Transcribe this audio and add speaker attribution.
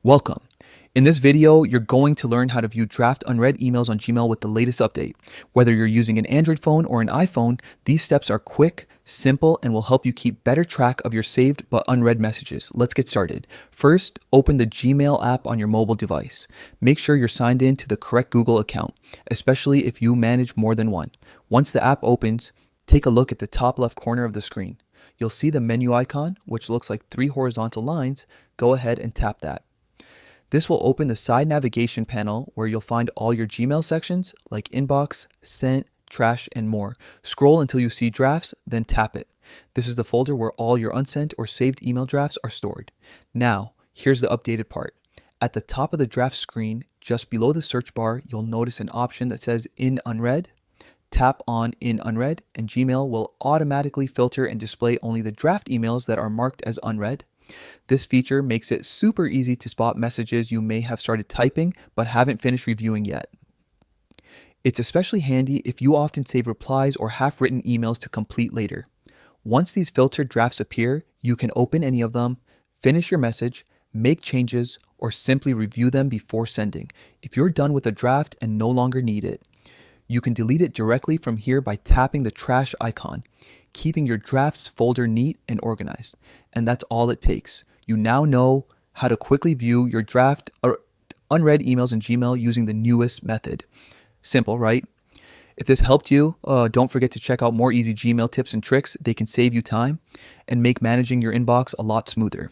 Speaker 1: Welcome. In this video, you're going to learn how to view draft unread emails on Gmail with the latest update. Whether you're using an Android phone or an iPhone, these steps are quick, simple, and will help you keep better track of your saved but unread messages. Let's get started. First, open the Gmail app on your mobile device. Make sure you're signed in to the correct Google account, especially if you manage more than one. Once the app opens, take a look at the top left corner of the screen. You'll see the menu icon, which looks like 3 horizontal lines. Go ahead and tap that. This will open the side navigation panel where you'll find all your Gmail sections like inbox, sent, trash, and more. Scroll until you see drafts, then tap it. This is the folder where all your unsent or saved email drafts are stored. Now, here's the updated part. At the top of the draft screen, just below the search bar, you'll notice an option that says In Unread. Tap on In Unread, and Gmail will automatically filter and display only the draft emails that are marked as unread. This feature makes it super easy to spot messages you may have started typing but haven't finished reviewing yet. It's especially handy if you often save replies or half-written emails to complete later. Once these filtered drafts appear, you can open any of them, finish your message, make changes, or simply review them before sending. If you're done with a draft and no longer need it, you can delete it directly from here by tapping the trash icon, keeping your drafts folder neat and organized. And that's all it takes. You now know how to quickly view your draft or unread emails in Gmail using the newest method. Simple, right? If this helped you, don't forget to check out more easy Gmail tips and tricks. They can save you time and make managing your inbox a lot smoother.